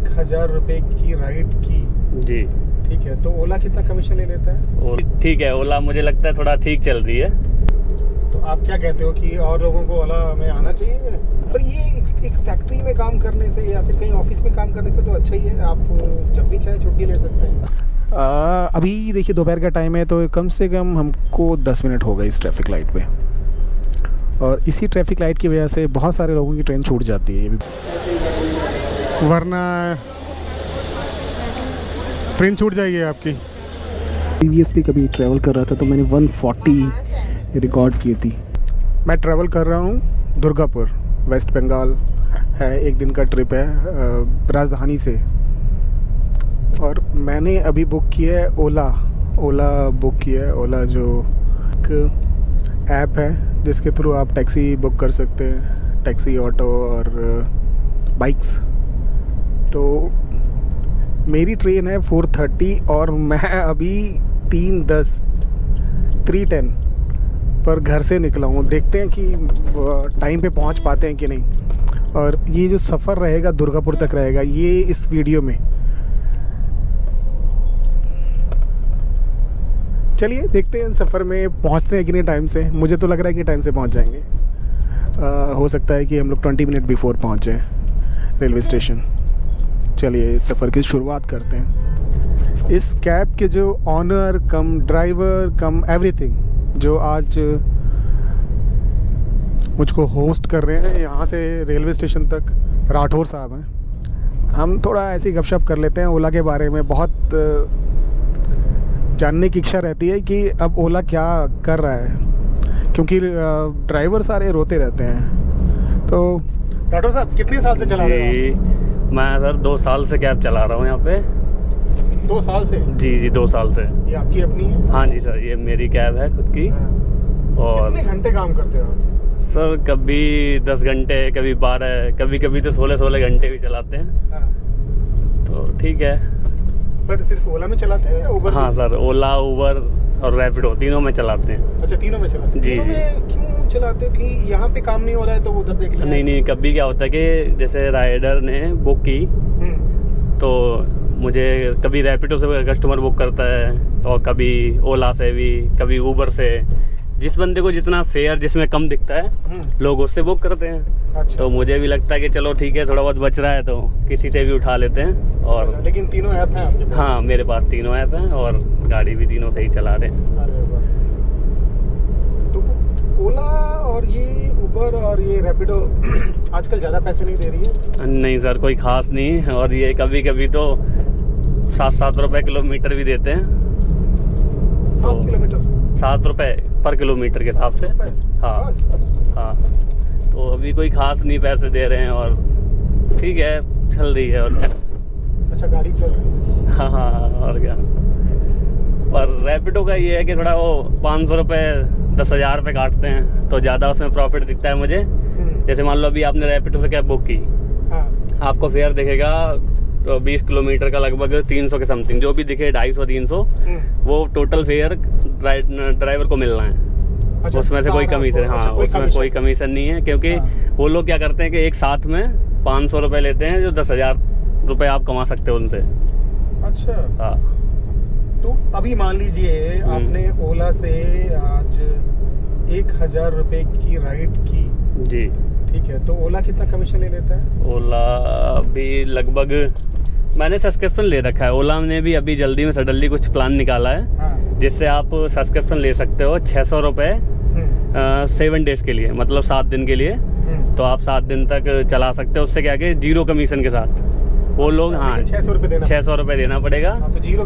1000 रुपए की राइड की, जी ठीक है, तो ओला कितना कमीशन ले लेता है? और ठीक है, ओला मुझे लगता है थोड़ा ठीक चल रही है। तो आप क्या कहते हो कि और लोगों को ओला में आना चाहिए? पर ये एक फैक्ट्री में काम करने से या फिर कहीं ऑफिस में काम करने से तो अच्छा ही है, आप जब भी चाहे छुट्टी ले सकते हैं। अभी देखिए दोपहर का टाइम है, तो कम से कम हमको 10 मिनट हो गए इस ट्रैफिक लाइट पे, और इसी ट्रैफिक लाइट की वजह से बहुत सारे लोगों की ट्रेन छूट जाती है, वरना ट्रेन छूट जाएगी आपकी। प्रीवियसली कभी ट्रैवल कर रहा था तो मैंने 140 रिकॉर्ड की थी। मैं ट्रैवल कर रहा हूँ दुर्गापुर, वेस्ट बंगाल है, एक दिन का ट्रिप है राजधानी से, और मैंने अभी बुक किया है ओला बुक किया है। ओला जो एक ऐप है जिसके थ्रू आप टैक्सी बुक कर सकते हैं, टैक्सी, ऑटो और बाइक्स। तो मेरी ट्रेन है 4:30 और मैं अभी 3:10 पर घर से निकला हूँ। देखते हैं कि टाइम पे पहुँच पाते हैं कि नहीं। और ये जो सफ़र रहेगा दुर्गापुर तक रहेगा, ये इस वीडियो में। चलिए देखते हैं सफ़र में पहुँचते हैं कि नहीं टाइम से। मुझे तो लग रहा है कि टाइम से पहुँच जाएंगे। हो सकता है कि हम लोग 20 मिनट बिफोर पहुँचे रेलवे स्टेशन। चलिए सफ़र की शुरुआत करते हैं। इस कैब के जो ऑनर कम ड्राइवर कम एवरीथिंग जो आज मुझको होस्ट कर रहे हैं यहाँ से रेलवे स्टेशन तक, राठौर साहब हैं। हम थोड़ा ऐसी गपशप कर लेते हैं ओला के बारे में। बहुत जानने की इच्छा रहती है कि अब ओला क्या कर रहा है, क्योंकि ड्राइवर सारे रोते रहते हैं। तो राठौर साहब कितने साल से चला रहे हो? मैं सर 2 साल से कैब चला रहा हूँ यहाँ पे। 2 साल से? जी 2 साल से। ये आपकी अपनी है? हाँ जी सर, ये मेरी कैब है खुद की। और कितने घंटे काम करते हो आप? सर कभी 10 घंटे, कभी 12, कभी कभी तो 16 घंटे भी चलाते हैं। तो ठीक है। पर सिर्फ ओला में चलाते हैं या उबर? हाँ सर, ओला, उबर और रैपिडो तीनों में चलाते हैं। अच्छा, तीनों में चलाते हैं? जी तीनों में क्यों चलाते हो? कि यहाँ पे काम नहीं हो रहा है तो उधर देख लेना? नहीं, कभी क्या होता है कि जैसे राइडर ने बुक की तो मुझे कभी रैपिडो से कस्टमर बुक करता है, और कभी ओला से भी, कभी उबर से। जिस बंदे को जितना फेयर जिसमें कम दिखता है लोग उससे बुक करते हैं। अच्छा। तो मुझे भी लगता है कि चलो ठीक है, थोड़ा बहुत बच रहा है तो किसी से भी उठा लेते हैं। और अच्छा, लेकिन तीनों ऐप हैं आपके पास? हाँ, मेरे पास तीनों ऐप हैं और गाड़ी भी तीनों सही चला रहे हैं। अरे वाह। तो ओला और ये उबर और ये रैपिडो आजकल ज़्यादा पैसे नहीं दे रही है? नहीं सर, कोई ख़ास नहीं। और ये कभी कभी तो 7 रुपये किलोमीटर भी देते हैं। 7 किलोमीटर? 7 रुपये पर किलोमीटर के हिसाब से। हाँ हाँ। तो अभी कोई ख़ास नहीं पैसे दे रहे हैं और ठीक है, चल रही है। और अच्छा, गाड़ी चल रही है? हाँ, और क्या। पर रैपिडो का ये है कि थोड़ा वो 500 रुपये 10,000 रुपये काटते हैं, तो ज़्यादा उसमें प्रॉफिट दिखता है मुझे। जैसे मान लो अभी आपने रैपिडो से कैब बुक की, आपको फेयर दिखेगा तो 20 किलोमीटर का लगभग 300 के समथिंग, जो भी दिखे 250-300, वो टोटल फेयर ड्राइवर को मिलना है। अच्छा, उसमें से कोई कमीशन, हाँ, उसमें कोई कमीशन नहीं है, क्योंकि वो लोग क्या करते हैं कि एक साथ में 500 रुपये लेते हैं, जो 10,000 रुपये आप कमा सकते हो उनसे। अच्छा। हाँ। तो अभी मान लीजिए आपने ओला से आज 1000 रुपए की राइड की, जी ठीक है, तो ओला कितना कमीशन ले लेता है? ओला भी लगभग, मैंने सब्सक्रिप्शन ले रखा है। ओला ने भी अभी जल्दी में सडनली कुछ प्लान निकाला है, जिससे आप सब्सक्रिप्शन ले सकते हो 600 रुपये 7 डेज़ के लिए, मतलब 7 दिन के लिए। तो आप 7 दिन तक चला सकते हो। उससे क्या कि 0 कमीशन के साथ वो लोग, हाँ, 600 रुपये देना पड़ेगा। तो जीरो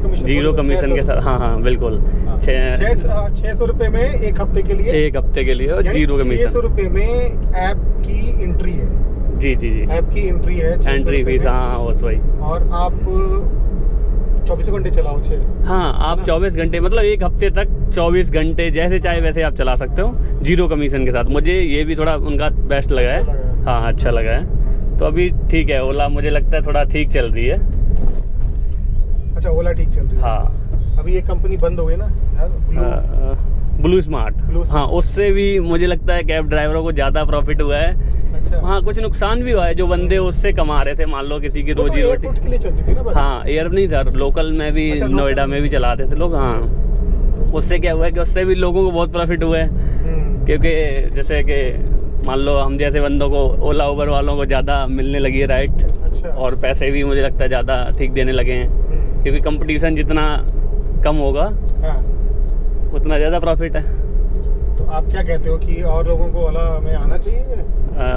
कमीशन के साथ। हाँ बिल्कुल। 600 रुपये में एक हफ्ते के लिए और 0 कमीशन। 600 रुपये में ऐप की एंट्री है? जी ऐप की एंट्री है, एंट्री फीस। हाँ, बस वही। और आप 24 घंटे चलाओ? हाँ, आप 24 घंटे, मतलब एक हफ्ते तक 24 घंटे जैसे चाहे वैसे आप चला सकते हो, 0 कमीशन के साथ। मुझे ये भी थोड़ा उनका बेस्ट लगा है। हाँ, अच्छा लगा है। तो अभी ठीक है, ओला मुझे लगता है थोड़ा ठीक चल रही है। अच्छा, ओला ठीक चल रही है? हाँ। अभी ये कंपनी बंद हो गई ना ब्लू स्मार्ट। हाँ, उससे भी मुझे लगता है कैब ड्राइवरों को ज़्यादा प्रॉफिट हुआ है, अच्छा। हाँ कुछ नुकसान भी हुआ है, जो बंदे उससे कमा रहे थे, मान लो किसी की वो तो रोजी रोटी। एयरपोर्ट के लिए चलती थी ना बस। हाँ एयर नहीं था, लोकल में भी, अच्छा, लोकल नोएडा में भी चलाते थे लोग। हाँ उससे क्या हुआ है कि उससे भी लोगों को बहुत प्रॉफिट हुआ है, क्योंकि जैसे कि मान लो हम जैसे बंदों को, ओला उबर वालों को ज़्यादा मिलने लगी है राइट, अच्छा। और पैसे भी मुझे लगता है ज़्यादा ठीक देने लगे हैं, क्योंकि कंपटीशन जितना कम होगा हाँ। उतना ज़्यादा प्रॉफिट है। तो आप क्या कहते हो कि और लोगों को ओला में आना चाहिए?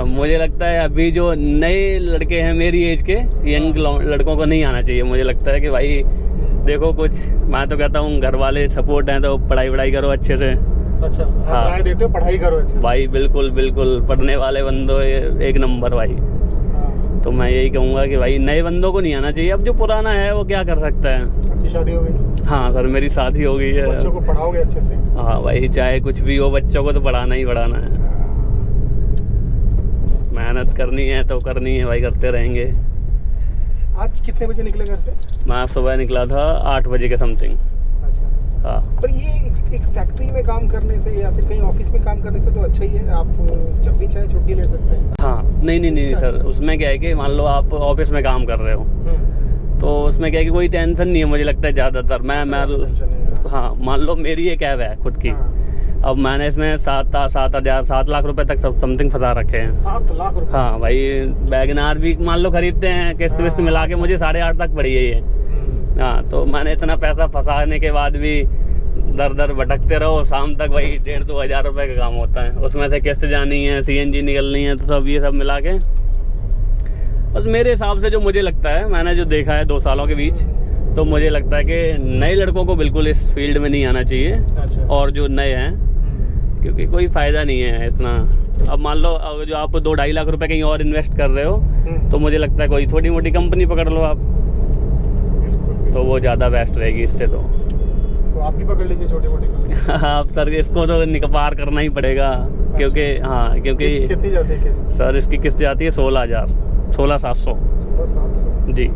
मुझे लगता है अभी जो नए लड़के हैं मेरी एज के यंग लड़कों को नहीं आना चाहिए। मुझे लगता है कि भाई देखो, कुछ मैं तो कहता हूँ घर वाले सपोर्ट हैं तो पढ़ाई वढ़ाई करो अच्छे से। अच्छा, आप हाँ। राय देते हो पढ़ाई करो अच्छे से? भाई बिल्कुल बिल्कुल, पढ़ने वाले बंदो एक नंबर भाई। हाँ। तो मैं यही कहूँगा कि भाई नए बंदों को नहीं आना चाहिए। अब जो पुराना है वो क्या कर सकता है। आपकी शादी हो गई? हाँ सर मेरी शादी हो गई है। बच्चों को पढ़ाओगे अच्छे से? हाँ भाई, चाहे कुछ भी हो बच्चों को तो पढ़ाना ही पढ़ाना है। मेहनत करनी है तो करनी है भाई, करते रहेंगे। आज कितने बजे निकले घर से? मैं सुबह निकला था 8 बजे के समथिंग। अच्छा। हाँ पर ये एक फैक्ट्री में काम करने से या फिर कहीं ऑफिस में काम करने से तो अच्छा ही है, आप जब भी चाहे छुट्टी ले सकते हैं। हाँ, नहीं सर, उसमें क्या है कि मान लो आप ऑफिस में काम कर रहे हो तो उसमें क्या है कि कोई टेंशन नहीं है मुझे लगता है ज़्यादातर। मैं हाँ मान लो मेरी एक कैब है खुद की। हाँ। अब मैंने इसमें 7 लाख रुपए तक समथिंग फंसा रखे हैं। 7 लाख रुपए? हाँ भाई, वैगनार भी मान लो खरीदते हैं, किस्त विस्त मिला के मुझे 8.5 तक पड़ी है ये। हाँ तो मैंने इतना पैसा फंसाने के बाद भी दर दर भटकते रहो, शाम तक वही 1,500-2 हज़ार रुपये का काम होता है। उसमें से किस्त जानी है, CNG निकलनी है, तो सब ये सब मिला के बस मेरे हिसाब से जो मुझे लगता है, मैंने जो देखा है 2 सालों के बीच, तो मुझे लगता है कि नए लड़कों को बिल्कुल इस फील्ड में नहीं आना चाहिए। अच्छा। और जो नए हैं, क्योंकि कोई फ़ायदा नहीं है इतना। अब मान लो जो आप 2-2.5 लाख रुपए कहीं और इन्वेस्ट कर रहे हो तो मुझे लगता है कोई छोटी मोटी कंपनी पकड़ लो आप, तो वो ज़्यादा बेस्ट रहेगी इससे। तो आप भी पकड़ लीजिए छोटी मोटी कंपनी। आप सर इसको तो निकपार करना ही पड़ेगा, क्योंकि हाँ क्योंकि कितनी जाती है किस्त? सर इसकी किस्त जाती है 16,700। 16,700 जी।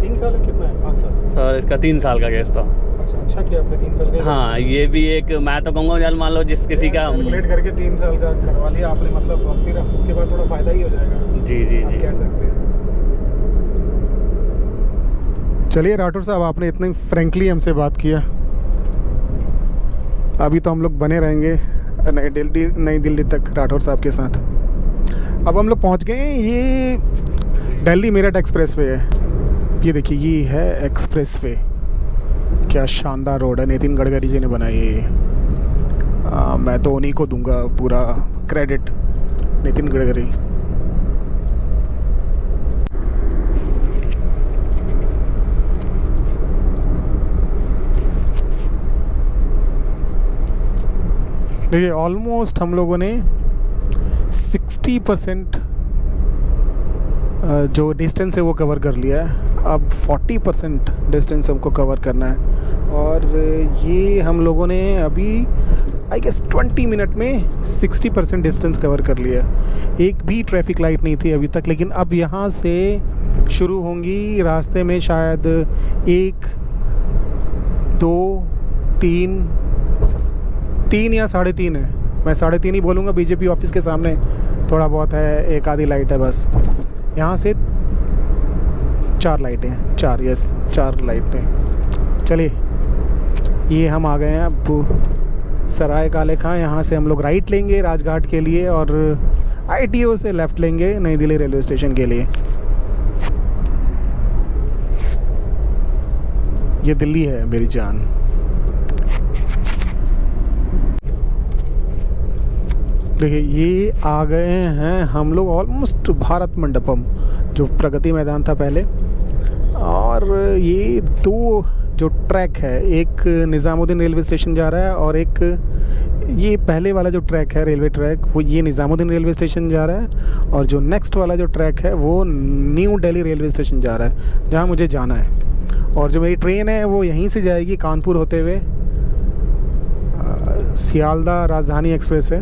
3 साल है? कितना है? 5 साल? सर इसका 3 साल का केस था। अच्छा किया आपने 3 साल का। हाँ ये भी एक, मैं तो कहूँगा चल मान लो जिस किसी का कैलकुलेट करके 3 साल का करवा लिया आपने, मतलब फिर उसके बाद थोड़ा फायदा ही हो जाएगा। जी जी आप जी। कह सकते हैं। चलिए राठौर साहब, आपने इतनी फ्रेंकली हमसे बात किया। अभी तो हम लोग बने रहेंगे नई दिल्ली तक राठौर साहब के साथ। अब हम लोग पहुंच गए हैं, ये दिल्ली मेरठ एक्सप्रेस वे है। ये देखिए, ये है एक्सप्रेस वे। क्या शानदार रोड है, नितिन गडकरी जी ने बनाई है ये। मैं तो उन्हीं को दूंगा पूरा क्रेडिट, नितिन गडकरी। देखिए ऑलमोस्ट हम लोगों ने 60% जो डिस्टेंस है वो कवर कर लिया है। अब 40% डिस्टेंस हमको कवर करना है, और ये हम लोगों ने अभी आई गेस 20 मिनट में 60% डिस्टेंस कवर कर लिया। एक भी ट्रैफिक लाइट नहीं थी अभी तक, लेकिन अब यहाँ से शुरू होंगी। रास्ते में शायद 1, 2, 3 या 3.5 है। मैं 3.5 ही बोलूँगा। बीजेपी ऑफिस के सामने थोड़ा बहुत है, एक आधी लाइट है बस। यहाँ से 4 लाइटें, 4 लाइटें। चलिए, ये हम आ गए हैं अब सराय काले खां। यहाँ से हम लोग राइट लेंगे राजघाट के लिए, और ITO से लेफ़्ट लेंगे नई दिल्ली रेलवे स्टेशन के लिए। ये दिल्ली है मेरी जान। देखिए, ये आ गए हैं हम लोग ऑलमोस्ट भारत मंडपम, जो प्रगति मैदान था पहले। और ये 2 जो ट्रैक है, एक निज़ामुद्दीन रेलवे स्टेशन जा रहा है, और एक ये पहले वाला जो ट्रैक है रेलवे ट्रैक, वो ये निज़ामुद्दीन रेलवे स्टेशन जा रहा है। और जो नेक्स्ट वाला जो ट्रैक है वो न्यू दिल्ली रेलवे स्टेशन जा रहा है, जहाँ मुझे जाना है। और जो मेरी ट्रेन है वो यहीं से जाएगी कानपुर होते हुए। सियालदा राजधानी एक्सप्रेस है,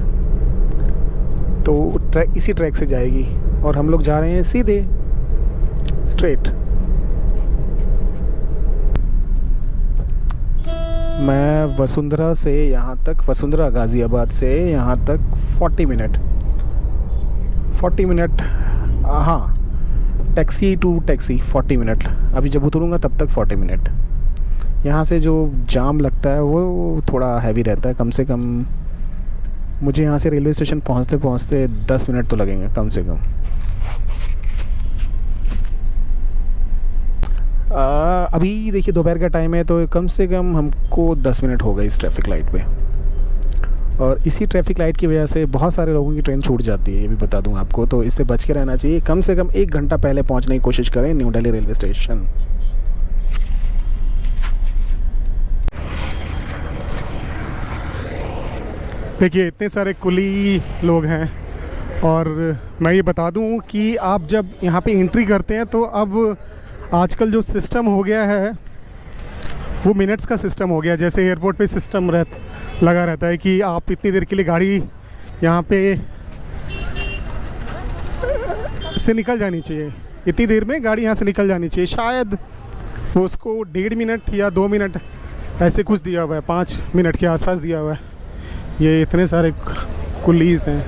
तो इसी ट्रैक से जाएगी, और हम लोग जा रहे हैं सीधे स्ट्रेट। मैं वसुंधरा से यहाँ तक, वसुंधरा गाज़ियाबाद से यहाँ तक 40 मिनट। 40 मिनट, हाँ, टैक्सी टू टैक्सी 40 मिनट। अभी जब उतरूँगा तब तक 40 मिनट। यहाँ से जो जाम लगता है वो थोड़ा हैवी रहता है। कम से कम मुझे यहाँ से रेलवे स्टेशन पहुँचते पहुँचते 10 मिनट तो लगेंगे कम से कम। अभी देखिए दोपहर का टाइम है, तो कम से कम हमको 10 मिनट हो गए इस ट्रैफिक लाइट पे। और इसी ट्रैफिक लाइट की वजह से बहुत सारे लोगों की ट्रेन छूट जाती है, ये भी बता दूं आपको। तो इससे बच के रहना चाहिए। कम से कम 1 घंटा पहले पहुंचने की कोशिश करें न्यू दिल्ली रेलवे स्टेशन। देखिए इतने सारे कुली लोग हैं। और मैं ये बता दूं कि आप जब यहाँ पे एंट्री करते हैं तो अब आजकल जो सिस्टम हो गया है वो मिनट्स का सिस्टम हो गया। जैसे एयरपोर्ट पे सिस्टम लगा रहता है कि आप इतनी देर के लिए गाड़ी यहाँ पे से निकल जानी चाहिए, इतनी देर में गाड़ी यहाँ से निकल जानी चाहिए। शायद वो उसको 1.5 मिनट या 2 मिनट ऐसे कुछ दिया हुआ है, 5 मिनट के आसपास दिया हुआ है। ये इतने सारे कुलीज़ हैं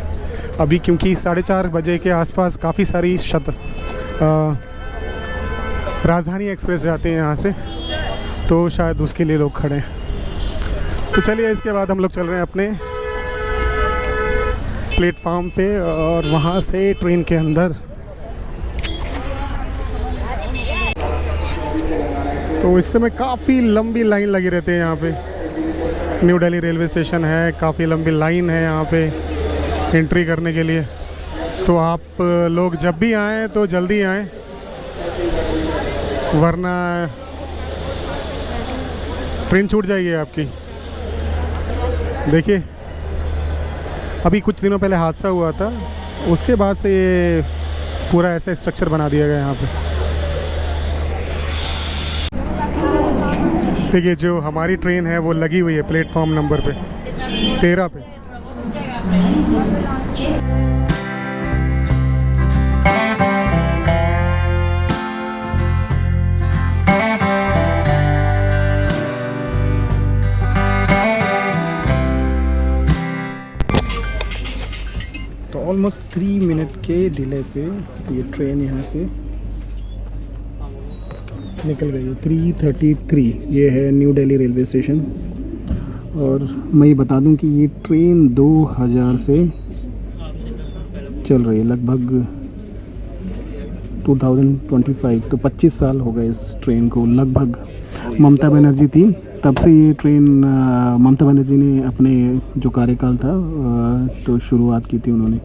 अभी, क्योंकि 4:30 बजे के आसपास काफ़ी सारी राजधानी एक्सप्रेस जाते हैं यहाँ से, तो शायद उसके लिए लोग खड़े हैं। तो चलिए इसके बाद हम लोग चल रहे हैं अपने प्लेटफॉर्म पे और वहाँ से ट्रेन के अंदर। तो इस समय काफ़ी लंबी लाइन लगी रहती है यहाँ पे। न्यू दिल्ली रेलवे स्टेशन है, काफ़ी लंबी लाइन है यहाँ पे एंट्री करने के लिए। तो आप लोग जब भी आएँ तो जल्दी आएँ, वरना ट्रेन छूट जाएगी आपकी। देखिए अभी कुछ दिनों पहले हादसा हुआ था, उसके बाद से ये पूरा ऐसा स्ट्रक्चर बना दिया गया यहाँ पे। देखिए जो हमारी ट्रेन है वो लगी हुई है प्लेटफॉर्म नंबर पे 13 पे। तो ऑलमोस्ट 3 मिनट के डिले पे ये ट्रेन यहाँ से निकल गई है। 3:33 ये है न्यू दिल्ली रेलवे स्टेशन। और मैं ये बता दूं कि ये ट्रेन 2000 से चल रही है, लगभग 2025, तो 25 साल हो गए इस ट्रेन को लगभग। ममता बनर्जी थी तब से ये ट्रेन, ममता बनर्जी ने अपने जो कार्यकाल था तो शुरुआत की थी उन्होंने।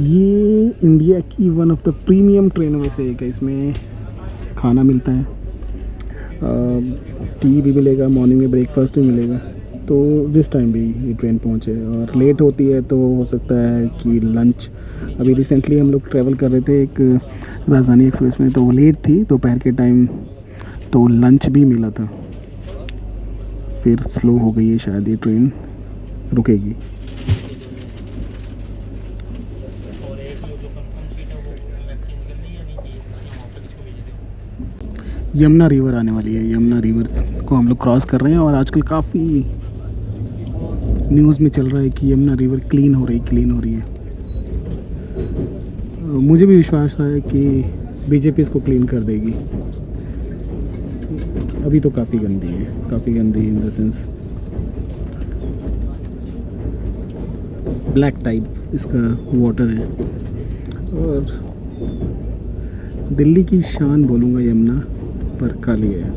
ये इंडिया की वन ऑफ द प्रीमियम ट्रेनों में से एक है। इसमें खाना मिलता है, टी भी मिलेगा, मॉर्निंग में ब्रेकफास्ट भी मिलेगा। तो जिस टाइम भी ये ट्रेन पहुंचे, और लेट होती है तो हो सकता है कि लंच, अभी रिसेंटली हम लोग ट्रैवल कर रहे थे एक राजधानी एक्सप्रेस में, तो वो लेट थी दोपहर के टाइम, तो लंच भी मिला था। फिर स्लो हो गई है, शायद ये ट्रेन रुकेगी। यमुना रिवर आने वाली है, यमुना रिवर को हम लोग क्रॉस कर रहे हैं। और आजकल काफ़ी न्यूज़ में चल रहा है कि यमुना रिवर क्लीन हो रही है। मुझे भी विश्वास है कि बीजेपी इसको क्लीन कर देगी। अभी तो काफ़ी गंदी है in the sense black type इसका वाटर है। और दिल्ली की शान बोलूँगा यमुना, पर काली है।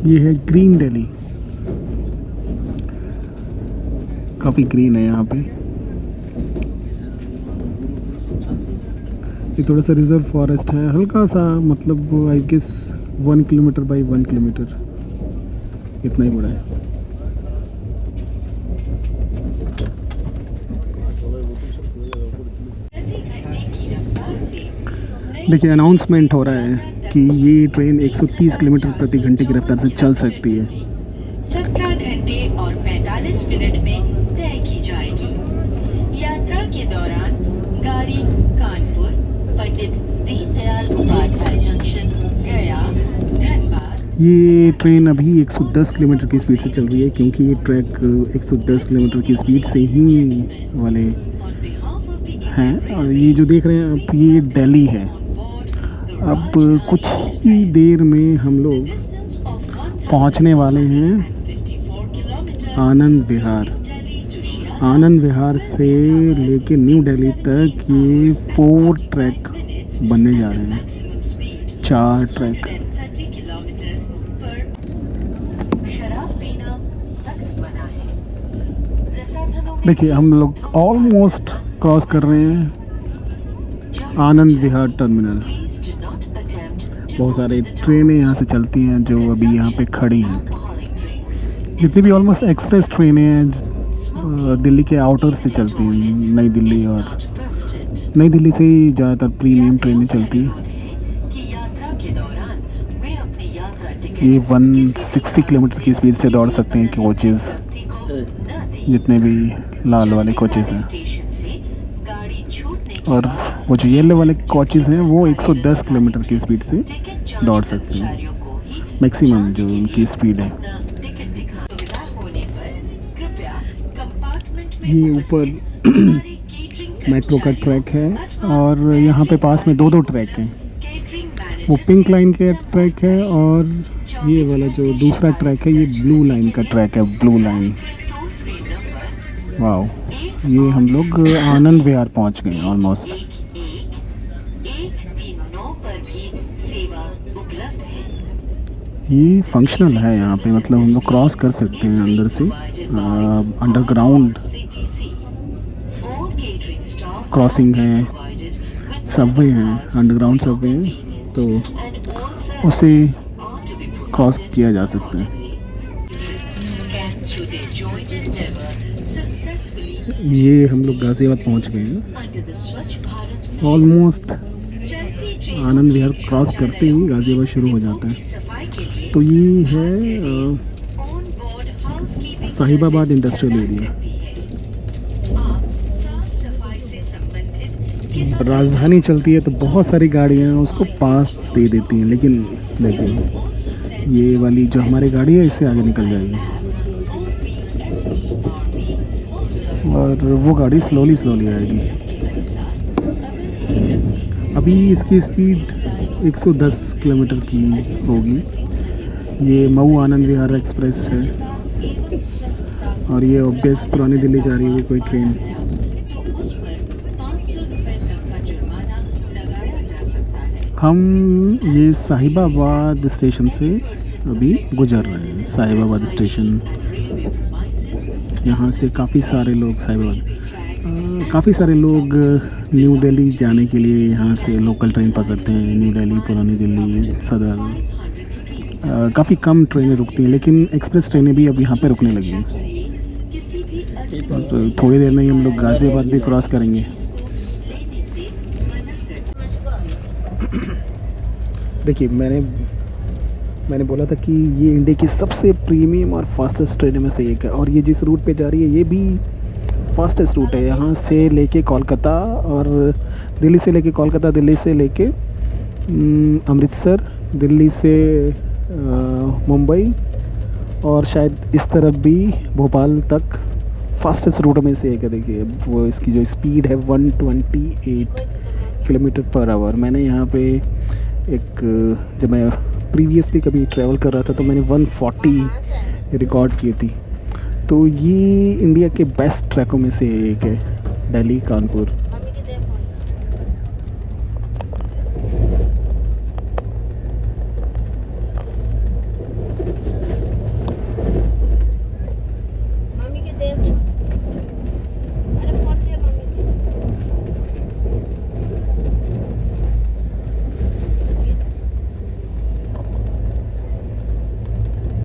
ये है ग्रीन दिल्ली, काफ़ी ग्रीन है यहाँ पे। ये थोड़ा सा रिजर्व फॉरेस्ट है, हल्का सा, मतलब I guess 1 kilometre by 1 kilometre, इतना ही बड़ा है। देखिए अनाउंसमेंट हो रहा है कि ये ट्रेन 130 किलोमीटर प्रति घंटे की रफ्तार से चल सकती है। 17 घंटे और 45 मिनट में तय की जाएगी। यात्रा के दौरान गाड़ी कानपुर, पंडित दीनदयाल उपाध्याय जंक्शन, गया, धनबाद, ये ट्रेन अभी 110 किलोमीटर की स्पीड से चल रही है, क्योंकि ये ट्रैक 110 किलोमीटर की स्पीड से ही वाले हैं। और ये जो देख रहे हैं आप, ये दिल्ली है। अब कुछ ही देर में हम लोग पहुंचने वाले हैं आनंद विहार। आनंद विहार से लेके न्यू दिल्ली तक ये 4 ट्रैक बनने जा रहे हैं, 4 ट्रैक। देखिए हम लोग ऑलमोस्ट क्रॉस कर रहे हैं आनंद विहार टर्मिनल। बहुत सारे ट्रेनें यहाँ से चलती हैं जो अभी यहाँ पे खड़ी हैं। जितनी भी ऑलमोस्ट एक्सप्रेस ट्रेनें हैं दिल्ली के आउटर से चलती हैं, नई दिल्ली, और नई दिल्ली से ही ज़्यादातर प्रीमियम ट्रेनें चलती हैं। ये 160 किलोमीटर की स्पीड से दौड़ सकते हैं कोचेज़, जितने भी लाल वाले कोचेज़ हैं। और वो जो येलो वाले कोचेज़ हैं वो 110 किलोमीटर की स्पीड से दौड़ सकते हैं, मैक्सिमम जो उनकी स्पीड है। ये ऊपर मेट्रो का ट्रैक है, और यहाँ पे पास में 2 ट्रैक हैं। वो पिंक लाइन का ट्रैक है, और ये वाला जो दूसरा ट्रैक है ये ब्लू लाइन का ट्रैक है, ब्लू लाइन। वाओ, ये हम लोग आनंद विहार पहुंच गए ऑलमोस्ट। ये फंक्शनल है यहाँ पे, मतलब हम लोग क्रॉस कर सकते हैं अंदर से। अंडरग्राउंड क्रॉसिंग है, सबवे हैं, अंडरग्राउंड सबवे हैं, तो उसे क्रॉस किया जा सकता है। ये हम लोग गाज़ियाबाद पहुंच गए हैं। ऑलमोस्ट आनंद विहार क्रॉस करते ही गाज़ियाबाद शुरू हो जाता है। तो ये है साहिबाबाद इंडस्ट्रियल एरिया। राजधानी चलती है तो बहुत सारी गाड़ियाँ उसको पास दे देती हैं, लेकिन ये वाली जो हमारी गाड़ी है इससे आगे निकल जाएगी, और वो गाड़ी स्लोली आएगी। अभी इसकी स्पीड 110 किलोमीटर की होगी। ये मऊ आनंद विहार एक्सप्रेस है, और ये ऑब्वियस पुरानी दिल्ली जा रही है कोई ट्रेन। हम ये साहिबाबाद स्टेशन से अभी गुजर रहे हैं। साहिबाबाद स्टेशन, यहाँ से काफ़ी सारे लोग काफ़ी सारे लोग न्यू दिल्ली जाने के लिए यहाँ से लोकल ट्रेन पकड़ते हैं। न्यू दिल्ली, पुरानी दिल्ली, सदर, काफ़ी कम ट्रेनें रुकती हैं, लेकिन एक्सप्रेस ट्रेनें भी अब यहाँ पे रुकने लगी हैं। तो थोड़ी देर में ही हम लोग गाज़ियाबाद भी क्रॉस करेंगे। देखिए मैंने बोला था कि ये इंडिया की सबसे प्रीमियम और फास्टेस्ट ट्रेन में से एक है, और ये जिस रूट पे जा रही है ये भी फास्टेस्ट रूट है। यहाँ से लेके कोलकाता, और दिल्ली से लेके कोलकाता, दिल्ली से लेके अमृतसर, दिल्ली से मुंबई, और शायद इस तरफ भी भोपाल तक फास्टेस्ट रूट में से एक है। देखिए वो इसकी जो स्पीड है 128 किलोमीटर पर आवर। मैंने यहाँ पे जब मैं प्रीवियसली कभी ट्रैवल कर रहा था तो मैंने 140 रिकॉर्ड की थी। तो ये इंडिया के बेस्ट ट्रैकों में से एक है, दिल्ली कानपुर।